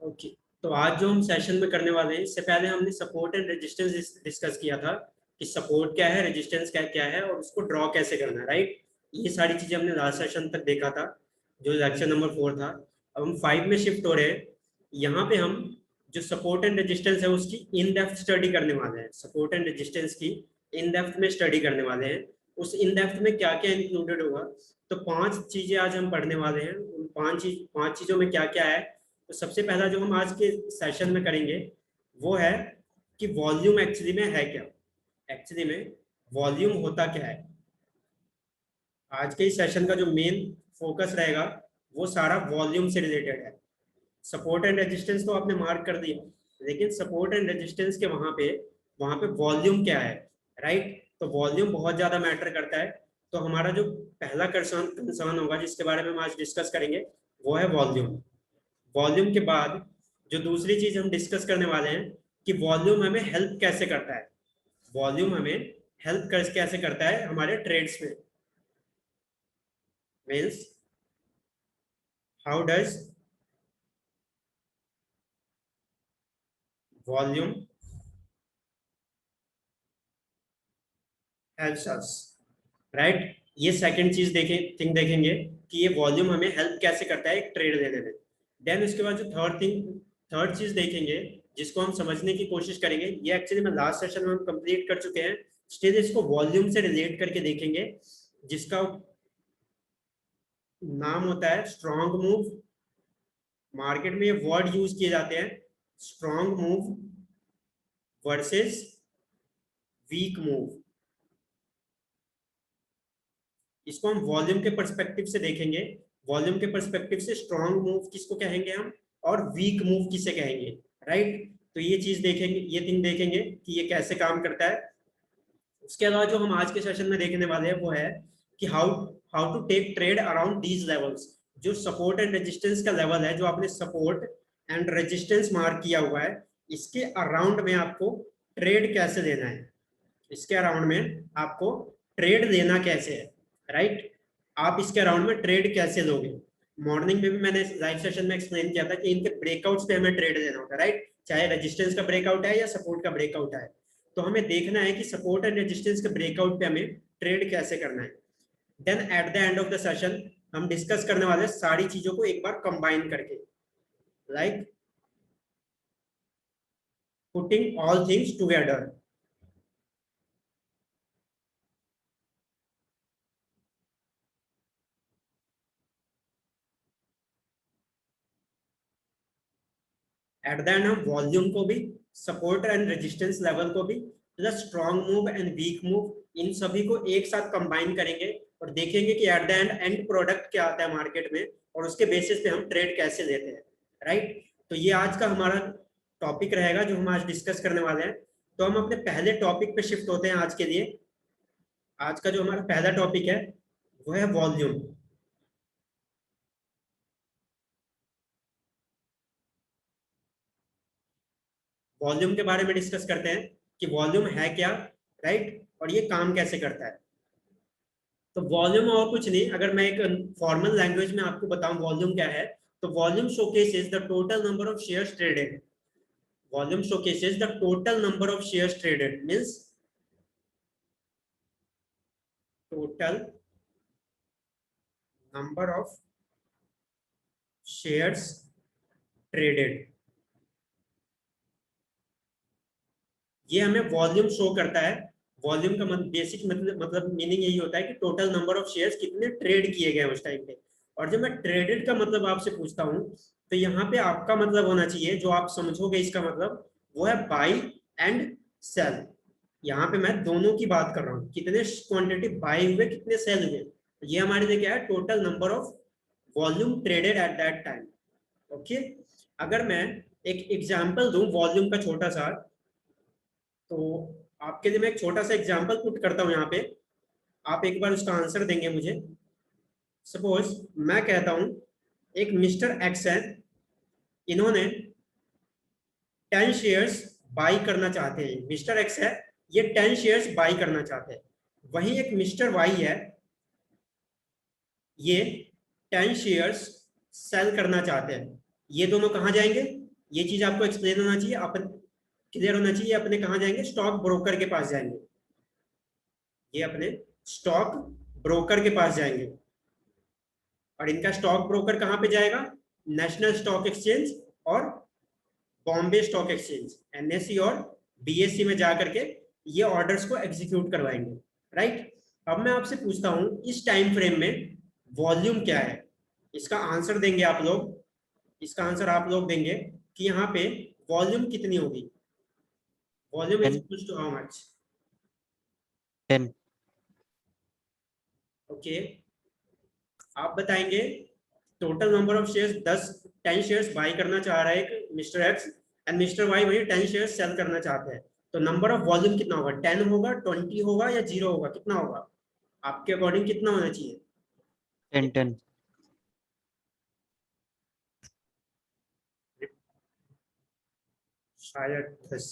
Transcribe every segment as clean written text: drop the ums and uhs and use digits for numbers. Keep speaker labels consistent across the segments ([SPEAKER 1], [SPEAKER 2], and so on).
[SPEAKER 1] Okay. तो आज जो हम सेशन में करने वाले हैं, इससे पहले हमने सपोर्ट एंड रेजिस्टेंस डिस्कस किया था कि सपोर्ट क्या है, रेजिस्टेंस क्या क्या है और उसको ड्रॉ कैसे करना है, राइट। ये सारी चीजें हमने लास्ट सेशन तक देखा था, जो लेक्चर नंबर 4 था। अब हम 5 में शिफ्ट हो रहे हैं। यहाँ पे हम जो सपोर्ट एंड रेजिस्टेंस है उसकी इन डेप्थ स्टडी करने वाले हैं। सपोर्ट एंड रेजिस्टेंस की इन डेप्थ में स्टडी करने वाले हैं। उस इन डेप्थ में क्या क्या इंक्लूडेड होगा, तो 5 चीजें आज हम पढ़ने वाले हैं। उन 5 चीजों में क्या क्या है, तो सबसे पहला जो हम आज के सेशन में करेंगे वो है कि वॉल्यूम एक्चुअली में है क्या। एक्चुअली में वॉल्यूम होता क्या है। आज के इस सेशन का जो मेन फोकस रहेगा वो सारा वॉल्यूम से रिलेटेड है। सपोर्ट एंड रेजिस्टेंस तो आपने मार्क कर दिया, लेकिन सपोर्ट एंड रेजिस्टेंस के वहां पे वॉल्यूम क्या है, राइट। तो वॉल्यूम बहुत ज्यादा मैटर करता है। तो हमारा जो पहला कंसर्न होगा जिसके बारे में हम आज डिस्कस करेंगे वो है वॉल्यूम। वॉल्यूम के बाद जो दूसरी चीज हम डिस्कस करने वाले हैं कि वॉल्यूम हमें हेल्प कैसे करता है। वॉल्यूम हमें हेल्प कैसे करता है हमारे ट्रेड्स में। Means how does volume helps us, right. ये सेकंड चीज देखेंगे कि ये वॉल्यूम हमें हेल्प कैसे करता है एक ट्रेड लेने में। देन उसके बाद जो थर्ड चीज देखेंगे जिसको हम समझने की कोशिश करेंगे, ये एक्चुअली में लास्ट सेशन में हम कंप्लीट कर चुके हैं। स्टिल इसको वॉल्यूम से रिलेट करके देखेंगे, जिसका नाम होता है स्ट्रॉन्ग मूव। मार्केट में ये वर्ड यूज किए जाते हैं, strong move versus weak move. इसको हम वॉल्यूम के पर्सपेक्टिव से देखेंगे। वॉल्यूम के पर्सपेक्टिव से स्ट्रॉन्ग मूव किसको कहेंगे हम, और वीक मूव किसे कहेंगे, राइट। तो ये चीज देखेंगे, ये थिंग देखेंगे कि ये कैसे काम करता है। उसके अलावा जो हम आज के सेशन में देखने वाले हैं वो है कि how how to take trade around these levels. जो सपोर्ट एंड रेजिस्टेंस का लेवल है, जो आपने सपोर्ट एंड रेजिस्टेंस मार्क किया हुआ है, इसके अराउंड में आपको ट्रेड कैसे लेना है। इसके अराउंड में आपको ट्रेड लेना कैसे है, राइट। आप इसके अराउंड में ट्रेड कैसे लोगे। मॉर्निंग में भी मैंने लाइव सेशन में एक्सप्लेन किया था कि इनके ब्रेकआउट्स पे हमें ट्रेड लेना होता है, राइट। चाहे रेजिस्टेंस का ब्रेकआउट है या सपोर्ट का ब्रेकआउट है, तो हमें देखना है कि सपोर्ट एंड रेजिस्टेंस के ब्रेकआउट पे हमें ट्रेड कैसे करना है। Then at the end of the session हम डिस्कस करने वाले सारी चीजों को एक बार कंबाइन करके, like putting all things together. At the end हम वॉल्यूम को भी, सपोर्ट एंड रेजिस्टेंस लेवल को भी, plus strong move and weak move, इन सभी को एक साथ कंबाइन करेंगे और देखेंगे कि एट द एंड प्रोडक्ट क्या आता है मार्केट में, और उसके बेसिस पे हम ट्रेड कैसे लेते हैं, राइट। तो ये आज का हमारा टॉपिक रहेगा जो हम आज डिस्कस करने वाले हैं। तो हम अपने पहले टॉपिक पे शिफ्ट होते हैं आज के लिए। आज का जो हमारा पहला टॉपिक है वो है वॉल्यूम। वॉल्यूम के बारे में डिस्कस करते हैं कि वॉल्यूम है क्या, राइट, और ये काम कैसे करता है। तो वॉल्यूम और कुछ नहीं, अगर मैं एक फॉर्मल लैंग्वेज में आपको बताऊं वॉल्यूम क्या है, तो volume showcases the total number of shares traded. Volume showcases the total number of shares traded means total number of shares traded. ये हमें वॉल्यूम शो करता है। वॉल्यूम का बेसिक मतलब मीनिंग यही होता है कि टोटल नंबर ऑफ शेयर्स कितने ट्रेड किए गए उस टाइम पे। और जब मैं ट्रेडेड का मतलब आपसे पूछता हूँ, तो यहाँ पे आपका मतलब होना चाहिए, जो आप समझोगे इसका मतलब, वो है बाई एंड सेल। यहाँ पे मैं दोनों की बात कर रहा हूँ, कितने क्वांटिटी बाई हुए कितने सेल हुए। ये हमारे लिए क्या है, total number of volume traded at that time. Okay. अगर मैं एक एग्जांपल दूं वॉल्यूम का छोटा सा, तो आपके लिए मैं एक छोटा सा एग्जांपल पुट करता हूं यहाँ पे। आप एक बार उसका आंसर देंगे मुझे। सपोज मैं कहता हूं एक मिस्टर एक्स है, इन्होंने 10 शेयर्स बाई करना चाहते हैं। मिस्टर एक्स है, ये 10 शेयर्स बाई करना चाहते हैं। वहीं एक मिस्टर वाई है, ये 10 शेयर्स सेल करना चाहते हैं। ये दोनों कहाँ जाएंगे, ये चीज आपको एक्सप्लेन होना चाहिए, अपन क्लियर होना चाहिए। अपने कहाँ जाएंगे, स्टॉक ब्रोकर के पास जाएंगे, ये अपने स्टॉक ब्रोकर के पास जाएंगे। और इनका स्टॉक ब्रोकर कहाँ पे जाएगा, नेशनल स्टॉक एक्सचेंज और बॉम्बे स्टॉक एक्सचेंज एनएससी और बीएससी में जाकर के ये ऑर्डर्स को एग्जीक्यूट करवाएंगे, राइट। अब मैं आपसे पूछता हूं इस टाइम फ्रेम में वॉल्यूम क्या है, इसका आंसर देंगे आप लोग, इसका आंसर आप लोग देंगे कि यहाँ पे वॉल्यूम कितनी होगी, volume is
[SPEAKER 2] 10
[SPEAKER 1] equal to how much.
[SPEAKER 2] 10
[SPEAKER 1] okay, आप बताएंगे total number of shares 10 shares buy करना चाह रहा है एक mister X, and mister Y वही 10 शेयर्स सेल करना चाहते हैं। तो नंबर ऑफ वॉल्यूम कितना होगा, 10 होगा, 20 होगा या 0 होगा, कितना होगा आपके अकॉर्डिंग, कितना होना चाहिए?
[SPEAKER 2] 10 10
[SPEAKER 1] शायद 10,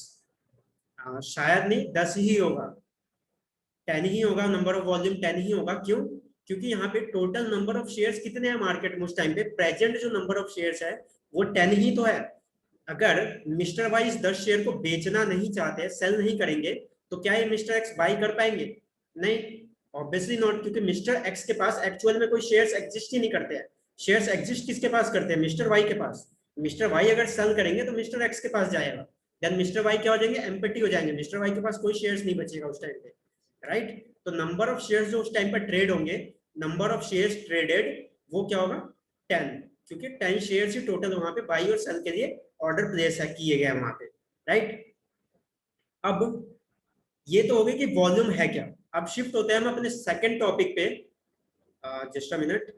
[SPEAKER 1] शायद नहीं, 10 ही होगा, 10 ही होगा, नंबर ऑफ वॉल्यूम 10 ही होगा। क्यों? क्योंकि यहाँ पे टोटल नंबर ऑफ शेयर्स कितने हैं मार्केट में उस टाइम पे, प्रेजेंट जो नंबर ऑफ शेयर्स है वो 10 ही तो है। अगर मिस्टर वाई इस 10 शेयर को बेचना नहीं चाहते, सेल नहीं करेंगे, तो क्या ये मिस्टर एक्स बाई कर पाएंगे? नहीं, ऑब्वियसली नॉट, क्योंकि मिस्टर एक्स के पास एक्चुअल में कोई शेयर्स एग्जिस्ट ही नहीं करते हैं। शेयर्स एग्जिस्ट किसके पास करते हैं, मिस्टर वाई के पास। मिस्टर वाई अगर सेल करेंगे तो मिस्टर एक्स के पास जाएगा, देन मिस्टर वाई क्या हो जाएंगे, एम्प्टी हो जाएंगे, मिस्टर वाई के पास कोई शेयर्स नहीं बचेगा उस टाइम पे, राइट। तो नंबर ऑफ शेयर्स जो उस टाइम पर ट्रेड होंगे, नंबर ऑफ शेयर्स ट्रेडेड, वो क्या होगा, 10, क्योंकि 10 शेयर्स ही टोटल वहां पे बाई और सेल के लिए ऑर्डर प्लेस है किए गए वहां पे, राइट। अब ये तो हो गई कि वॉल्यूम है क्या। अब शिफ्ट होते हैं हम अपने सेकंड टॉपिक पे, just a minute.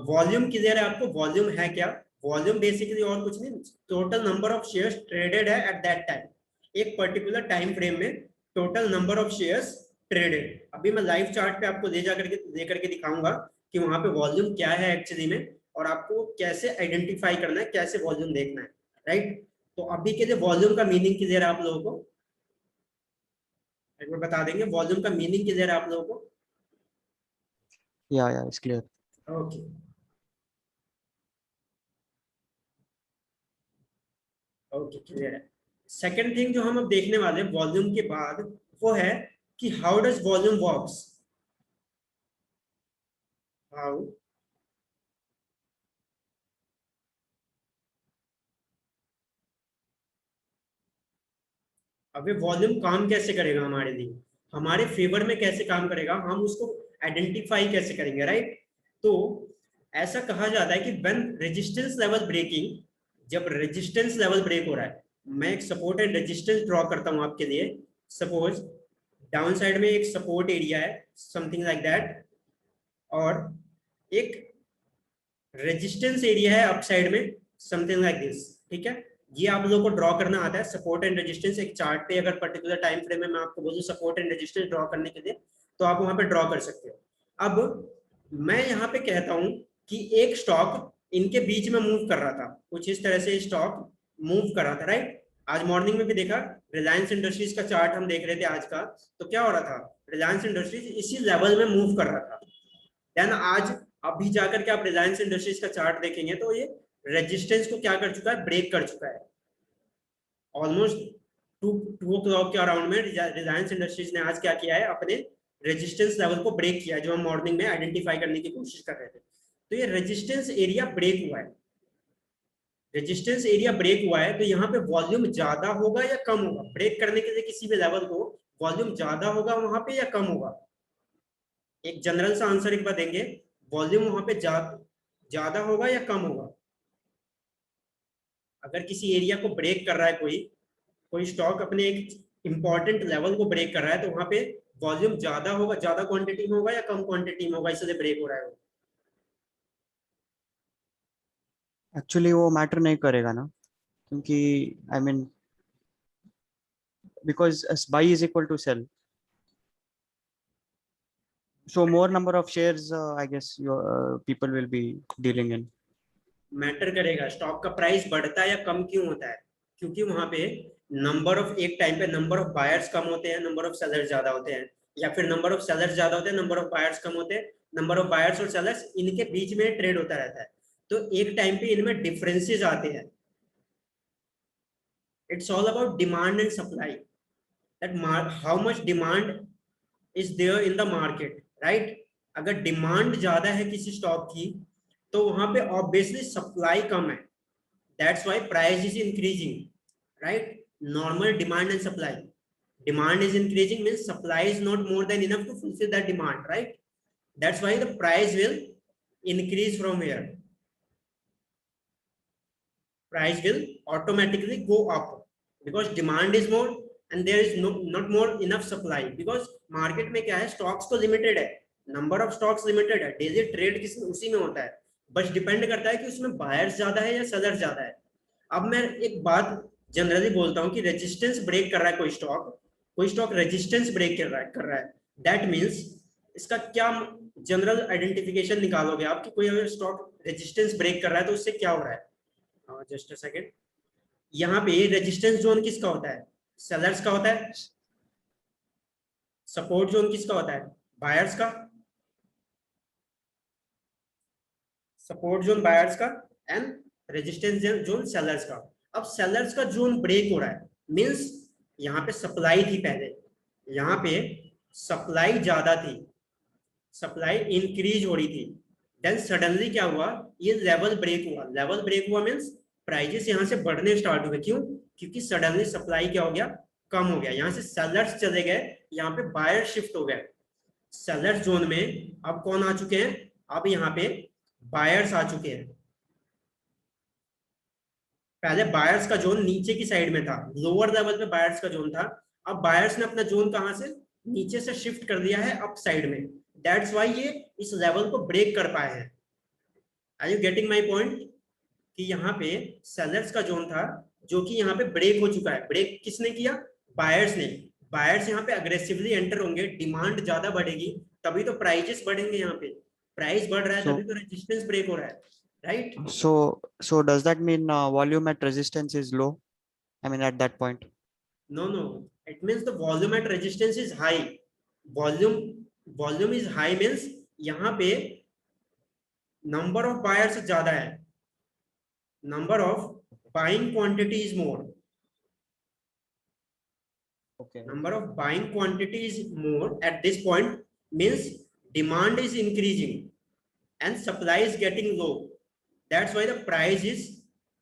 [SPEAKER 1] Volume clear है आपको, वॉल्यूम है क्या? वॉल्यूम बेसिकली और कुछ नहीं, total number of shares traded है एट दैट टाइम, एक पर्टिकुलर टाइम फ्रेम में total number of shares traded. अभी मैं लाइव चार्ट पे आपको ले करके दिखाऊंगा कि वहां पे वॉल्यूम क्या है एक्चुअली में, और आपको कैसे आइडेंटिफाई करना है, कैसे वॉल्यूम देखना है, राइट। तो अभी के लिए वॉल्यूम का मीनिंग क्लियर है आप लोगों को, एक बार बता देंगे वॉल्यूम का मीनिंग क्लियर है आप लोगों को?
[SPEAKER 2] yeah, it's clear.
[SPEAKER 1] Okay, okay clear है। सेकंड थिंग जो हम अब देखने वाले हैं वॉल्यूम के बाद, वो है कि how does volume works, how अबे वॉल्यूम काम कैसे करेगा हमारे लिए, हमारे फेवर में कैसे काम करेगा, हम उसको आइडेंटिफाई कैसे करेंगे, राइट। तो ऐसा कहा जाता है कि व्हेन रेजिस्टेंस लेवल ब्रेकिंग, जब रेजिस्टेंस लेवल ब्रेक हो रहा है, मैं एक सपोर्ट एंड रेजिस्टेंस ड्रॉ करता हूं आपके लिए। सपोज डाउन साइड में एक सपोर्ट एरिया है, समथिंग लाइक दैट, और एक रेजिस्टेंस एरिया है अप साइड में, समथिंग लाइक दिस, ठीक है। ये आप लोगों को ड्रॉ करना आता है, सपोर्ट एंड रेजिस्टेंस एक चार्ट पे, अगर पर्टिकुलर टाइम फ्रेम में मैं आपको बोलूं सपोर्ट एंड रेजिस्टेंस ड्रॉ करने के लिए, तो आप वहां पे ड्रॉ कर सकते हो। अब मैं यहाँ पे कहता हूं कि एक स्टॉक इनके बीच में मूव कर रहा था, कुछ इस तरह से स्टॉक मूव कर रहा था, राइट। आज मॉर्निंग में भी देखा, रिलायंस इंडस्ट्रीज का चार्ट हम देख रहे थे आज का, तो क्या हो रहा था, रिलायंस इंडस्ट्रीज इसी लेवल में मूव कर रहा था। देन आज अभी जाकर के आप रिलायंस इंडस्ट्रीज का चार्ट देखेंगे तो ये रेजिस्टेंस को क्या कर चुका है, ब्रेक कर चुका है। ऑलमोस्ट टू ओ क्लॉक के अराउंड में रिलायंस इंडस्ट्रीज ने आज क्या किया है, अपने रेजिस्टेंस लेवल को ब्रेक किया है, जो हम मॉर्निंग में आइडेंटिफाई करने की कोशिश कर रहे थे। तो ये रेजिस्टेंस एरिया ब्रेक हुआ है, रेजिस्टेंस एरिया ब्रेक हुआ है, तो यहाँ पे वॉल्यूम ज्यादा होगा या कम होगा, ब्रेक करने के लिए किसी भी लेवल को वॉल्यूम ज्यादा होगा वहां पे या कम होगा? एक जनरल सा आंसर एक बार देंगे, वॉल्यूम वहां पे ज्यादा होगा या कम होगा? अगर किसी एरिया को ब्रेक कर रहा है कोई कोई स्टॉक अपने एक इंपॉर्टेंट लेवल को ब्रेक कर रहा है, तो वहां पे वॉल्यूम ज्यादा होगा, ज्यादा क्वांटिटी में होगा या कम क्वांटिटी में होगा, इसलिए ब्रेक हो रहा है वो?
[SPEAKER 2] एक्चुअली वो मैटर नहीं करेगा ना, क्योंकि I mean because buy is equal to sell, so more number of shares I guess your people will be dealing in.
[SPEAKER 1] Matter करेगा स्टॉक का प्राइस बढ़ता है या कम क्यों होता है? क्योंकि वहां पे नंबर ऑफ, एक टाइम पे नंबर ऑफ बायर्स कम होते हैं, नंबर ऑफ सेलर्स ज्यादा होते हैं, या फिर नंबर ऑफ सेलर्स ज्यादा होते हैं, नंबर ऑफ बायर्स कम होते हैं, नंबर ऑफ बायर्स और सेलर्स इनके बीच में ट्रेड होता रहता है। तो एक टाइम पे इनमें डिफरेंसेस आते हैं. It's all about demand and supply, that how much demand is there in the market, right. अगर डिमांड ज्यादा है किसी स्टॉक की तो वहां पे ऑब्वियसली सप्लाई कम है, that's why price is increasing, right. Normal demand and supply, demand is increasing means supply is not more than enough to fulfill that demand, right. That's why the price will increase from here. Price will automatically go up because demand is more and there is not more enough supply, because market में क्या है, stocks तो limited है, number of stocks limited है, daily trade किसी उसी में होता है, बस डिपेंड करता है कि उसमें बायर्स ज्यादा है या सेलर ज्यादा है. अब मैं एक बात जनरली बोलता हूँ कि रेजिस्टेंस ब्रेक कर रहा है कोई स्टॉक रेजिस्टेंस ब्रेक कर रहा है, दैट मींस इसका क्या जनरल आइडेंटिफिकेशन निकालोगे आप कि कोई अगर स्टॉक रेजिस्टेंस ब्रेक कर रहा है तो उससे क्या हो रहा है. Just a second. यहाँ पे रेजिस्टेंस जोन किसका होता है, सेलर्स का होता है. सपोर्ट जोन किसका होता है, बायर्स का. सपोर्ट जोन बायर्स का एंड रेजिस्टेंस जोन सेलर्स का. अब सेलर्स का जोन ब्रेक हो रहा है मींस यहाँ पे सप्लाई थी पहले, यहाँ पे सप्लाई ज्यादा थी, सप्लाई इंक्रीज हो रही थी, देन सडनली क्या हुआ, ये लेवल ब्रेक हुआ मींस प्राइजेस यहाँ से बढ़ने स्टार्ट हुए. क्यों, क्योंकि सडनली सप्लाई क्या हो गया, कम हो गया. यहाँ से सेलर्स चले गए, यहाँ पे बायर शिफ्ट हो गए. सेलर्स जोन में अब कौन आ चुके हैं, अब यहाँ पे बायर्स आ चुके हैं. पहले बायर्स का जोन नीचे की साइड में था, लोअर लेवल पे बायर्स का जोन था. अब बायर्स ने अपना जोन कहां से, नीचे से शिफ्ट कर दिया है अप साइड में, दैट्स व्हाई ये इस लेवल को ब्रेक कर पाए हैं. Are you getting my point, कि यहाँ पे सेलर्स का जोन था जो कि यहाँ पे ब्रेक हो चुका है. ब्रेक किसने किया, बायर्स ने. बायर्स यहाँ पे अग्रेसिवली एंटर होंगे, डिमांड ज्यादा बढ़ेगी तभी तो प्राइजेस बढ़ेंगे. यहाँ पे प्राइस बढ़ रहा है तभी तो रेजिस्टेंस ब्रेक हो रहा है, right.
[SPEAKER 2] So does that mean volume at resistance is low? I mean at that point.
[SPEAKER 1] No, it means the volume at resistance is high. Volume is high means यहाँ पे number of buyers ज्यादा है, number of buying quantity is more.
[SPEAKER 2] Okay.
[SPEAKER 1] Number of buying quantity is more at this point means demand is increasing and supply is getting low. That's why the price is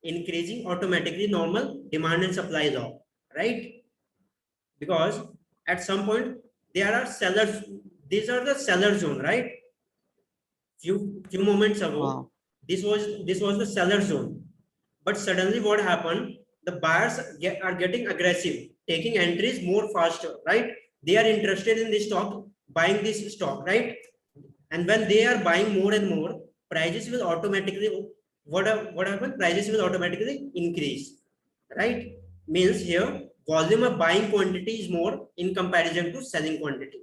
[SPEAKER 1] increasing automatically, normal demand and supply law, right. Because at some point there are sellers, these are the seller zone, right. Few moments ago this was the seller zone, but suddenly what happened, the buyers are getting aggressive, taking entries more faster, right. They are interested in this stock, buying this stock, right. And when they are buying more and more, prices will automatically, what happen, prices will automatically increase, right. Means here volume of buying quantity is more in comparison to selling quantity,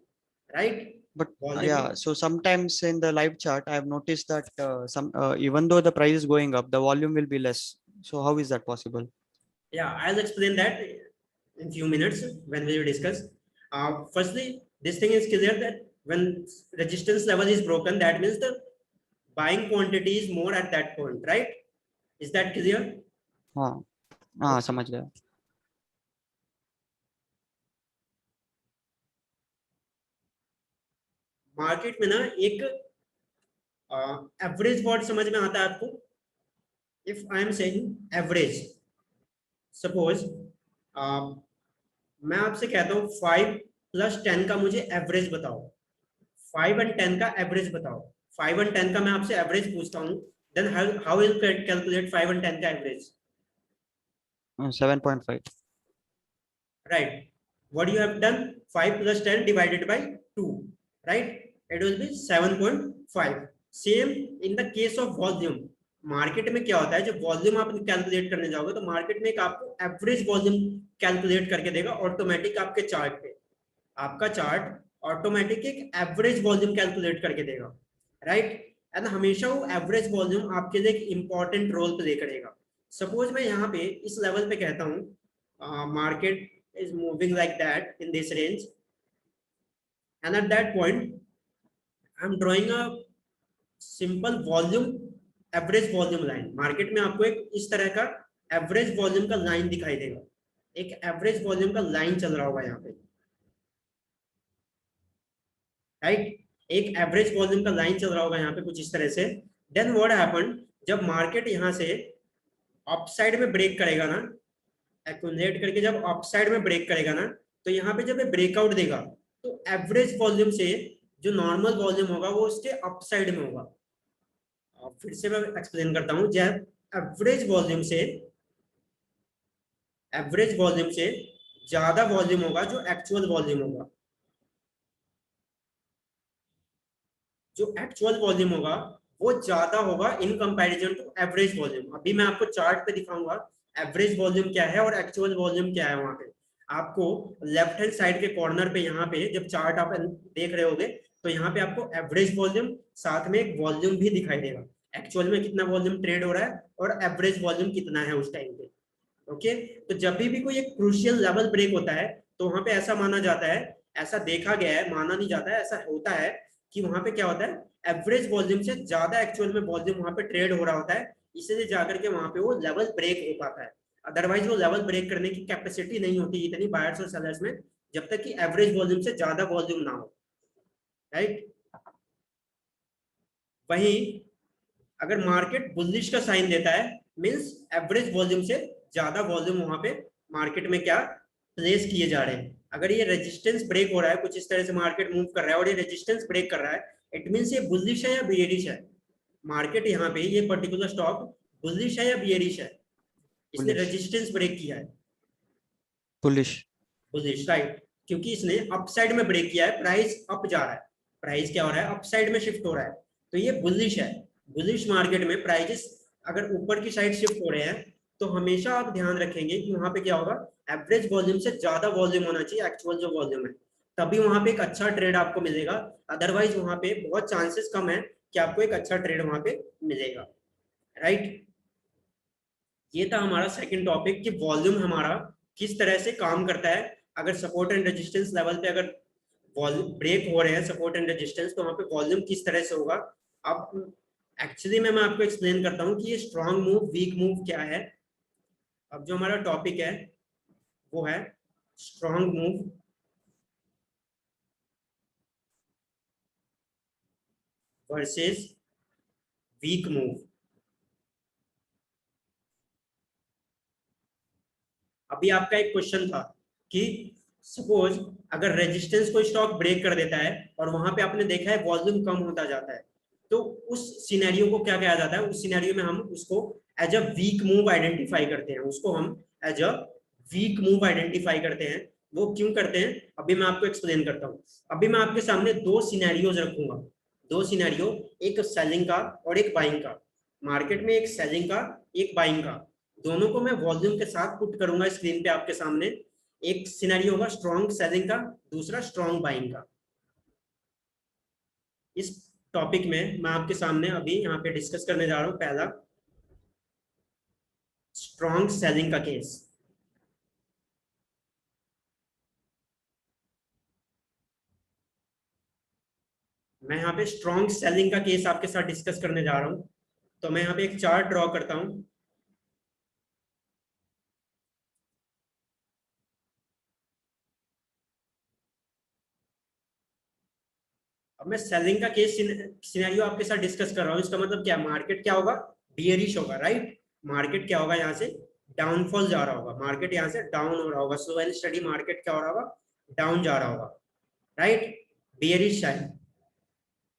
[SPEAKER 1] right.
[SPEAKER 2] But yeah, so sometimes in the live chart I have noticed that even though the price is going up, the volume will be less. So how is that possible?
[SPEAKER 1] Yeah, I'll explain that in few minutes when we will discuss. Firstly, this thing is clear that when resistance level is broken, that means the buying quantity is more at that point, right. Is that clear?
[SPEAKER 2] हाँ समझ गया.
[SPEAKER 1] Market में ना एक average word समझ में आता है आपको. If I am saying average, suppose मैं आपसे कहता हूँ 5 + 10 का मुझे एवरेज बताओ, 5 और 10 का एवरेज बताओ. 5 और 10 का मैं आपसे एवरेज पूछता हूँ, देन हाउ विल कैलकुलेट 5 और 10 का average.
[SPEAKER 2] 7.5.
[SPEAKER 1] right. What you have done, 5 + 10 divided by 2, right. It will be 7.5. Same in the case of volume. Market में क्या होता है, जब वॉल्यूम आप कैलकुलेट करने जाओगे तो मार्केट में एक आपको एवरेज वॉल्यूम कैलकुलेट करके देगा ऑटोमेटिक. आपके चार्ट पे आपका चार्ट ऑटोमेटिक एक एवरेज वॉल्यूम कैलकुलेट करके देगा, राइट. एंड हमेशा वो एवरेज वॉल्यूम आपके लिए एक इंपॉर्टेंट रोल प्ले करेगा. सपोज मैं यहाँ पे इस लेवल पे कहता हूँ market is moving like that in this range, and at that point I'm drawing a simple volume average volume line, market में आपको एक इस तरह का एवरेज वॉल्यूम का लाइन दिखाई देगा, एक एवरेज वॉल्यूम का लाइन चल रहा होगा यहाँ पे, राइट, एक एवरेज वॉल्यूम का लाइन चल रहा होगा यहाँ पे कुछ इस तरह से। देन व्हाट हैपन, जब मार्केट यहाँ से अपसाइड में ब्रेक करेगा ना, एक्यूमुलेट करके जब अपसाइड में ब्रेक करेगा ना, तो यहाँ पे जब ये ब्रेकआउट देगा तो एवरेज वॉल्यूम से जो नॉर्मल वॉल्यूम होगा वो उसके अपसाइड में होगा। फिर से मैं एक्सप्लेन करता हूँ, जब एवरेज वॉल्यूम से ज्यादा वॉल्यूम होगा जो एक्चुअल वॉल्यूम होगा, जो एक्चुअल वॉल्यूम होगा वो ज्यादा होगा in comparison to average volume. अभी मैं आपको चार्ट पे दिखाऊंगा एवरेज वॉल्यूम क्या है और एक्चुअल वॉल्यूम क्या है। वहां पे आपको लेफ्ट हैंड साइड के कॉर्नर पे यहाँ पे जब चार्ट आप देख रहे होगे तो यहाँ पे आपको एवरेज वॉल्यूम साथ में एक वॉल्यूम भी दिखाई देगा, एक्चुअल में कितना वॉल्यूम ट्रेड हो रहा है और एवरेज वॉल्यूम कितना है उस टाइम पे। ओके, तो जब भी कोई एक क्रूशियल लेवल ब्रेक होता है तो वहां पे ऐसा माना जाता है, ऐसा देखा गया है, माना नहीं जाता है, ऐसा होता है कि वहां पे क्या होता है, एवरेज वॉल्यूम से ज्यादा एक्चुअल में वॉल्यूम वहां पे ट्रेड हो रहा होता है, इसलिए जाकर के वहां पे वो लेवल ब्रेक हो पाता है। अदरवाइज वो लेवल ब्रेक करने की कैपेसिटी नहीं होती इतनी बायर्स और सेलर्स में, जब तक कि एवरेज वॉल्यूम से ज्यादा वॉल्यूम ना हो, राइट। वहीं अगर मार्केट बुलिश का साइन देता है, मींस एवरेज वॉल्यूम से ज्यादा वॉल्यूम वहां पे मार्केट में क्या प्लेस किए जा रहे हैं। अगर ये रेजिस्टेंस ब्रेक हो रहा है, कुछ इस तरह से मार्केट मूव कर रहा है और ये रेजिस्टेंस ब्रेक कर रहा है, इट मींस ये बुलिश है या बियरिश है। मार्केट यहाँ पे ये पर्टिकुलर स्टॉक बुलिश है या बियरिश है, इसने रेजिस्टेंस ब्रेक किया है, बुलिश, राइट, क्योंकि इसने अपसाइड में ब्रेक किया है, प्राइस अप जा रहा है, प्राइस क्या हो रहा है, अपसाइड में शिफ्ट हो रहा है, तो ये बुलिश है। बुलिश मार्केट में प्राइजेस अगर ऊपर की साइड शिफ्ट हो रहे हैं तो हमेशा आप ध्यान रखेंगे कि वहां पे क्या होगा, एवरेज वॉल्यूम से ज्यादा वॉल्यूम होना चाहिए एक्चुअल जो वॉल्यूम है, तभी वहां पे एक अच्छा ट्रेड आपको मिलेगा। अदरवाइज वहां पे बहुत चांसेस कम है कि आपको एक अच्छा ट्रेड वहां पे मिलेगा, राइट। ये था हमारा सेकंड टॉपिक कि वॉल्यूम हमारा किस तरह से काम करता है। अगर सपोर्ट एंड रेजिस्टेंस लेवल पे अगर वॉल्यूम ब्रेक हो रहे हैं, सपोर्ट एंड रेजिस्टेंस, तो वहां पे वॉल्यूम किस तरह से होगा। अब एक्चुअली मैं आपको एक्सप्लेन करता हूँ कि ये स्ट्रॉन्ग मूव वीक मूव क्या है। अब जो हमारा टॉपिक है वो है strong move versus weak move. अभी आपका एक क्वेश्चन था कि सपोज अगर रेजिस्टेंस कोई स्टॉक ब्रेक कर देता है और वहां पे आपने देखा है वॉल्यूम कम होता जाता है, तो उस सिनेरियो को क्या कहा जाता है, उस सिनेरियो में हम उसको as a weak move identify करते हैं, उसको हम as a weak move identify करते हैं। वो क्यों करते हैं अभी मैं आपको एक्सप्लेन करता हूँ। अभी मैं आपके सामने दो सिनेरियोज रखूंगा, दो सिनेरियो, एक सेलिंग का और एक बाइंग का। मार्केट में एक सेलिंग का एक बाइंग का, दोनों को मैं वॉल्यूम के साथ पुट करूंगा स्क्रीन पे आपके सामने। एक सिनेरियो होगा स्ट्रॉन्ग सेलिंग का, दूसरा स्ट्रॉन्ग बाइंग का। इस टॉपिक में मैं आपके सामने अभी यहाँ पे डिस्कस करने जा रहा हूँ पहला स्ट्रॉन्ग सेलिंग का केस। मैं यहाँ पे स्ट्रॉन्ग सेलिंग का केस आपके साथ डिस्कस करने जा रहा हूँ, तो मैं यहाँ पे एक चार्ट ड्रॉ करता हूँ। अब मैं सेलिंग का केस सिनेरियो आपके साथ डिस्कस कर रहा हूँ, इसका मतलब क्या, मार्केट क्या होगा, बियरिश होगा, राइट। मार्केट क्या होगा, यहाँ से डाउनफॉल जा रहा होगा, मार्केट यहाँ से डाउन हो रहा होगा, स्लो एंड स्टडी मार्केट क्या हो रहा होगा, डाउन जा रहा होगा, राइट, बियरिश साइड।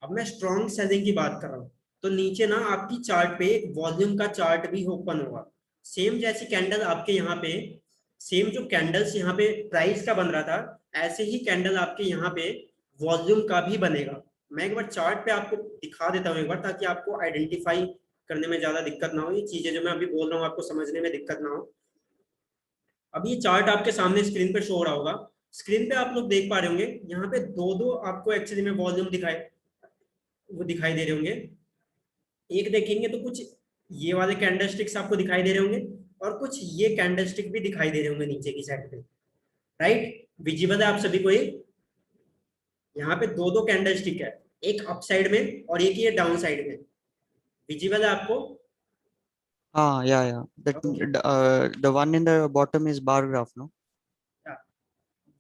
[SPEAKER 1] अब मैं स्ट्रॉन्ग सेलिंग की बात कर रहा हूँ, तो नीचे ना आपकी चार्ट पे एक वॉल्यूम का चार्ट भी ओपन होगा, सेम जैसी कैंडल आपके यहाँ पे, सेम जो कैंडल्स यहाँ पे प्राइस का बन रहा था, ऐसे ही कैंडल आपके यहाँ पे वॉल्यूम का भी बनेगा। मैं एक बार चार्ट पे आपको दिखा देता हूँ एक बार, ताकि आपको आइडेंटिफाई करने में ज्यादा दिक्कत ना हो, ये चीजें जो मैं अभी बोल रहा हूँ आपको समझने में दिक्कत ना हो। अब ये चार्ट आपके सामने स्क्रीन पे शो हो रहा होगा, स्क्रीन पे आप लोग देख पा रहे होंगे यहाँ पे दो दो आपको एक्चुअली में वॉल्यूम दिखाई दे रहे होंगे। एक देखेंगे तो कुछ ये वाले कैंडलस्टिक्स आपको दिखाई दे रहे होंगे और कुछ ये कैंडलस्टिक भी दिखाई दे रहे होंगे नीचे की साइड पे, राइट, विजिबल है आप सभी को। यहाँ पे दो दो कैंडलस्टिक है, एक अप साइड में और एक ये डाउन साइड में, विजिबल है आपको?
[SPEAKER 2] Yeah. That
[SPEAKER 1] okay,
[SPEAKER 2] the one in the bottom is bar graph, no?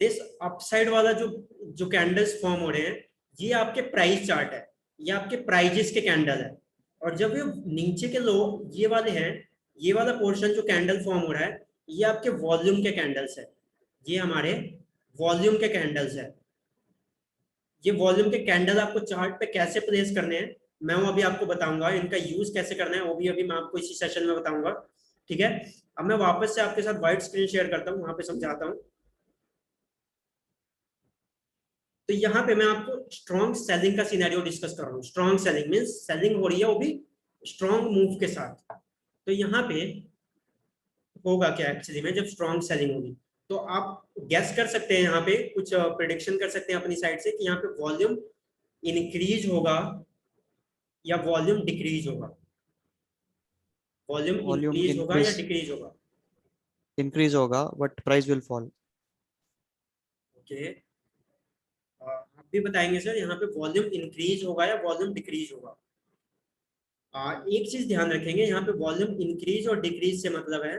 [SPEAKER 1] This upside वाला जो जो कैंडल्स फॉर्म हो रहे हैं, ये आपके प्राइस चार्ट है, ये आपके प्राइजेस के कैंडल है। और जब ये नीचे के लो ये वाले हैं, ये वाला पोर्शन जो कैंडल फॉर्म हो रहा है, ये आपके वॉल्यूम के कैंडल्स है, ये हमारे वॉल्यूम के कैंडल्स है। ये वॉल्यूम के कैंडल आपको चार्ट पे कैसे प्लेस करने हैं, मैं वो अभी आपको बताऊंगा। इनका यूज कैसे करना है वो भी अभी मैं आपको इसी सेशन में बताऊंगा, ठीक है। अब मैं वापस से आपके साथ व्हाइट स्क्रीन शेयर करता हूँ, वहां पे समझाता हूँ। तो यहाँ पे मैं आपको स्ट्रॉन्ग सेलिंग का सिनेरियो डिस्कस कर रहा हूँ। स्ट्रॉन्ग सेलिंग मींस सेलिंग हो रही है, वो भी स्ट्रॉन्ग मूव के साथ। तो यहाँ पे होगा क्या एक्चुअली में, जब स्ट्रॉन्ग सेलिंग होगी तो आप गेस कर सकते हैं, यहाँ पे कुछ प्रिडिक्शन कर सकते हैं अपनी साइड से कि यहाँ पे वॉल्यूम इंक्रीज होगा या वॉल्यूम डिक्रीज होगा, वॉल्यूम
[SPEAKER 2] Volume
[SPEAKER 1] इंक्रीज होगा या
[SPEAKER 2] increase
[SPEAKER 1] डिक्रीज होगा।
[SPEAKER 2] increase होगा, but price will fall.
[SPEAKER 1] Okay, आप भी बताएंगे सर यहाँ पे वॉल्यूम इंक्रीज होगा या वॉल्यूम डिक्रीज होगा। एक चीज ध्यान रखेंगे, यहाँ पे वॉल्यूम इंक्रीज और डिक्रीज से मतलब है,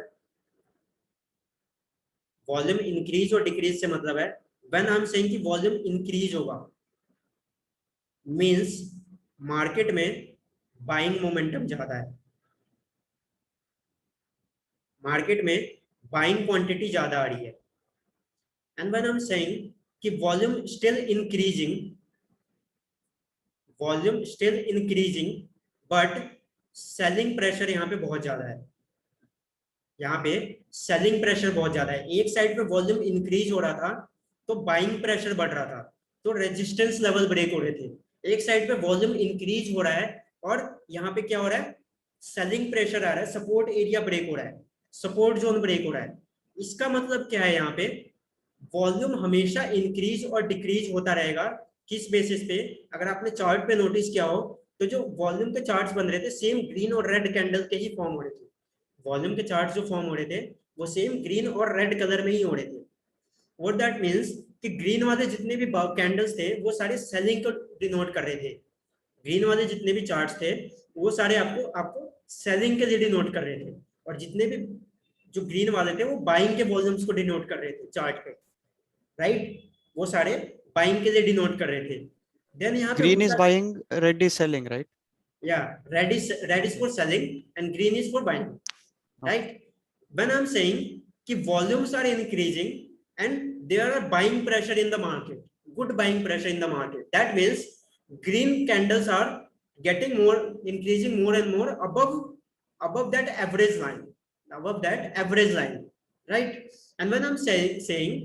[SPEAKER 1] वॉल्यूम इंक्रीज और डिक्रीज से मतलब है, व्हेन आई एम सेइंग कि वॉल्यूम इंक्रीज होगा मींस मार्केट में बाइंग मोमेंटम ज्यादा है, मार्केट में बाइंग क्वांटिटी ज्यादा आ रही है। And when I am saying कि volume still increasing, volume still increasing but selling pressure यहाँ पे बहुत ज्यादा है, यहाँ पे सेलिंग प्रेशर बहुत ज्यादा है। एक साइड पे वॉल्यूम इंक्रीज हो रहा था तो बाइंग प्रेशर बढ़ रहा था, तो रेजिस्टेंस लेवल ब्रेक हो रहे थे। एक साइड पे वॉल्यूम इंक्रीज हो रहा है और यहाँ पे क्या हो रहा है, सेलिंग प्रेशर आ रहा है, सपोर्ट एरिया ब्रेक हो रहा है, सपोर्ट जोन ब्रेक हो रहा है। इसका मतलब क्या है, यहाँ पे वॉल्यूम हमेशा इंक्रीज और डिक्रीज होता रहेगा। किस बेसिस पे, अगर आपने चार्ट पे नोटिस किया हो तो जो वॉल्यूम के चार्ट्स बन रहे थे सेम ग्रीन और रेड कैंडल के ही फॉर्म हो रहे थे। वॉल्यूम के चार्ट जो फॉर्म हो रहे थे वो सेम ग्रीन और रेड कलर में ही हो रहे थे। व्हाट दैट मींस कि ग्रीन वाले जितने भी कैंडल्स थे वो सारे सेलिंग को डिनोट कर रहे थे, ग्रीन वाले जितने भी चार्ट्स थे वो सारे आपको आपको सेलिंग के लिए डिनोट कर रहे थे, और जितने भी जो ग्रीन वाले थे वो बाइंग के वॉल्यूम्स को डिनोट कर रहे थे चार्ट पे, राइट। वो सारे बाइंग के लिए डिनोट कर रहे थे। देन यहाँ पे
[SPEAKER 2] Green is
[SPEAKER 1] होता,
[SPEAKER 2] buying, red is selling, right?
[SPEAKER 1] या red is for selling and green is for buying,
[SPEAKER 2] Okay.
[SPEAKER 1] right? When I'm saying कि volumes are increasing and there are buying pressure in the market, good buying pressure in the market, that means green candles are getting more, increasing more and more above that average line, above that average line, right? And when I'm saying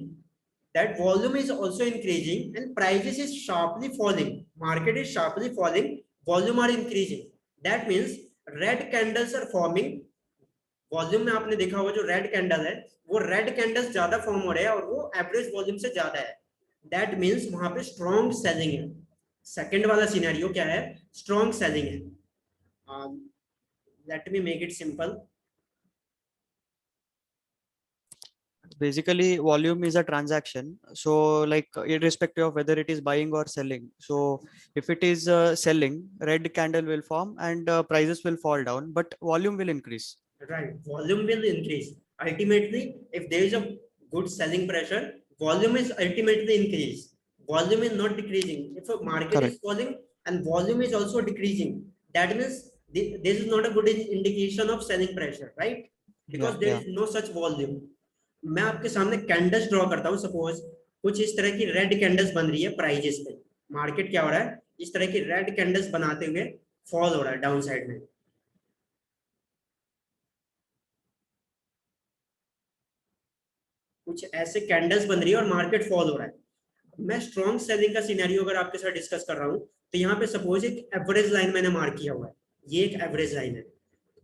[SPEAKER 1] that volume is also increasing and prices is sharply falling, market is sharply falling, volume are increasing, that means red candles are forming। Volume में आपने देखा होगा जो red candle है वो red candles ज्यादा form हो रहे हैं और वो एवरेज वॉल्यूम से ज्यादा है, दैट मींस वहां पे स्ट्रॉन्ग सेलिंग है। सेकंड वाला सिनेरियो क्या है, स्ट्रॉन्ग सेलिंग है। Let me make it simple.
[SPEAKER 2] Basically, volume is a transaction. So, like, irrespective of whether it is buying or selling. So, if it is selling, red candle will form and prices will fall down, but volume will increase.
[SPEAKER 1] Right, volume will increase. Ultimately, if there is a good selling pressure, volume is ultimately increase. Volume is not decreasing. If a market is
[SPEAKER 2] Correct.
[SPEAKER 1] falling and volume is also decreasing, that means this is not a good indication of selling pressure, right?
[SPEAKER 2] Yeah,
[SPEAKER 1] Because there
[SPEAKER 2] yeah.
[SPEAKER 1] is no such volume. मैं आपके सामने candles draw करता हूँ, suppose कुछ इस तरह की red candles बन रही है प्राइजेस पे, मार्केट क्या हो रहा है, इस तरह की रेड कैंडल्स बनाते हुए फॉल हो रहा है डाउन साइड में, कुछ ऐसे कैंडल्स बन रही है और मार्केट फॉल हो रहा है। मैं स्ट्रॉन्ग सेलिंग का सिनेरियो अगर आपके साथ डिस्कस कर रहा हूँ तो यहाँ पे सपोज एक एवरेज लाइन मैंने मार्क किया हुआ है, ये एक एवरेज लाइन है।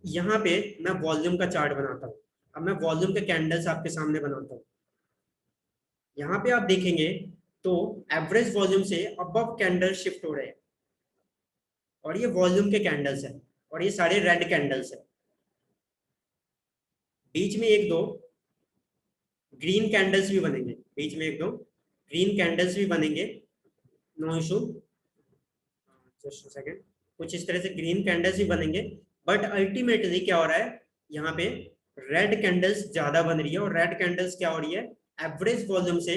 [SPEAKER 1] यहाँ पे मैं वॉल्यूम का चार्ट बनाता हूँ, अब मैं वॉल्यूम के कैंडल्स आपके सामने बनाता हूँ। यहाँ पे आप देखेंगे तो एवरेज वॉल्यूम से अबव कैंडल शिफ्ट हो रहे हैं और ये वॉल्यूम के कैंडल्स है और ये सारे रेड कैंडल्स है। बीच में एक दो ग्रीन कैंडल्स भी बनेंगे, बीच में एक दो ग्रीन कैंडल्स भी बनेंगे, नो इशू, जस्ट सेकेंड। कुछ इस तरह से ग्रीन कैंडल्स भी बनेंगे, बट अल्टीमेटली क्या हो रहा है, यहाँ पे रेड कैंडल्स ज्यादा बन रही है, और रेड कैंडल्स क्या हो रही है, एवरेज वॉल्यूम से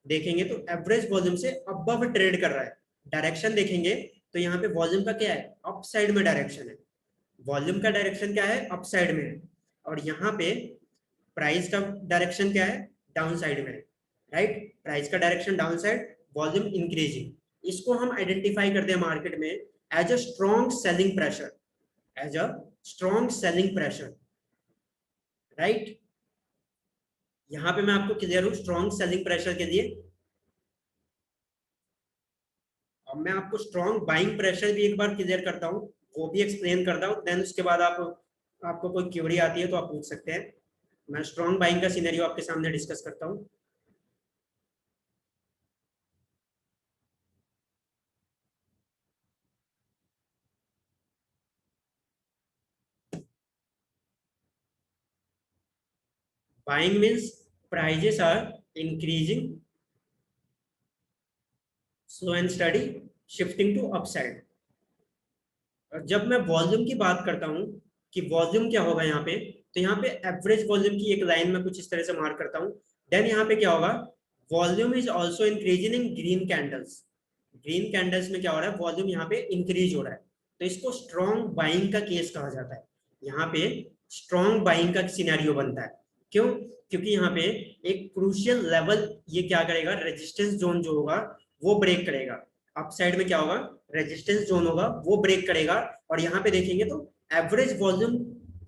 [SPEAKER 1] देखेंगे तो एवरेज वॉल्यूम से अबव ट्रेड कर रहा है। डायरेक्शन देखेंगे तो यहाँ पे वॉल्यूम का क्या है, अप साइड में डायरेक्शन है, वॉल्यूम का डायरेक्शन क्या है, अप साइड में है, और यहाँ पे प्राइस का डायरेक्शन क्या है, डाउन साइड में है, राइट। प्राइस का direction down side, volume increasing. इसको हम आइडेंटिफाई करते हैं मार्केट में as a strong selling pressure, as a strong selling pressure, right. यहां पे मैं आपको क्लियर हूं स्ट्रॉन्ग सेलिंग प्रेशर के लिए। अब मैं आपको स्ट्रॉन्ग बाइंग प्रेशर भी एक बार क्लियर करता हूं, वो भी एक्सप्लेन करता हूं, देन उसके बाद आपको कोई क्वेरी आती है तो आप पूछ सकते हैं। मैं स्ट्रॉन्ग बाइंग का सिनेरियो आपके सामने डिस्कस करता हूं। Buying means prices are increasing, slow and steady, shifting to upside. और जब मैं वॉल्यूम की बात करता हूँ कि वॉल्यूम क्या होगा यहाँ पे, तो यहाँ पे एवरेज वॉल्यूम की एक लाइन में कुछ इस तरह से मार्क करता हूँ। देन यहाँ पे क्या होगा, volume is also increasing in green candles. Green candles में क्या हो रहा है, वॉल्यूम यहाँ पे इंक्रीज हो रहा है, तो इसको स्ट्रॉन्ग बाइंग का केस कहा जाता है। यहाँ पे स्ट्रॉन्ग बाइंग का सिनेरियो बनता है। क्यों? क्योंकि यहाँ पे एक क्रूशियल लेवल ये क्या करेगा, रेजिस्टेंस जोन जो होगा वो ब्रेक करेगा। अपसाइड में क्या होगा, रेजिस्टेंस जोन होगा वो ब्रेक करेगा, और यहाँ पे देखेंगे तो एवरेज वॉल्यूम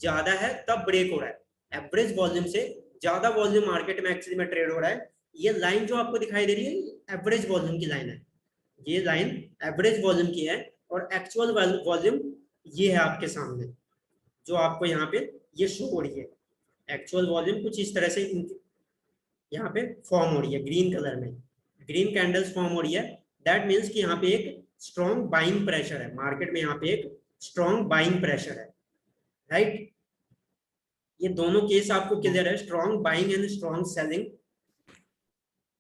[SPEAKER 1] ज्यादा है तब ब्रेक हो रहा है। एवरेज वॉल्यूम से ज्यादा वॉल्यूम मार्केट में एक्चुअली में ट्रेड हो रहा है। ये लाइन जो आपको दिखाई दे रही है एवरेज वॉल्यूम की लाइन है, ये लाइन एवरेज वॉल्यूम की है, और एक्चुअल वॉल्यूम ये है आपके सामने जो आपको यहाँ पे ये शो हो रही है। एक्चुअल वॉल्यूम कुछ इस तरह से यहाँ पे फॉर्म हो रही है ग्रीन कलर में, ग्रीन कैंडल्स फॉर्म हो रही है। दैट मीन्स कि यहाँ पे एक स्ट्रॉन्ग बाइंग प्रेशर है मार्केट में, यहाँ पे एक स्ट्रॉन्ग बाइंग प्रेशर है, राइट। ये दोनों केस आपको क्लियर है, strong buying and strong selling.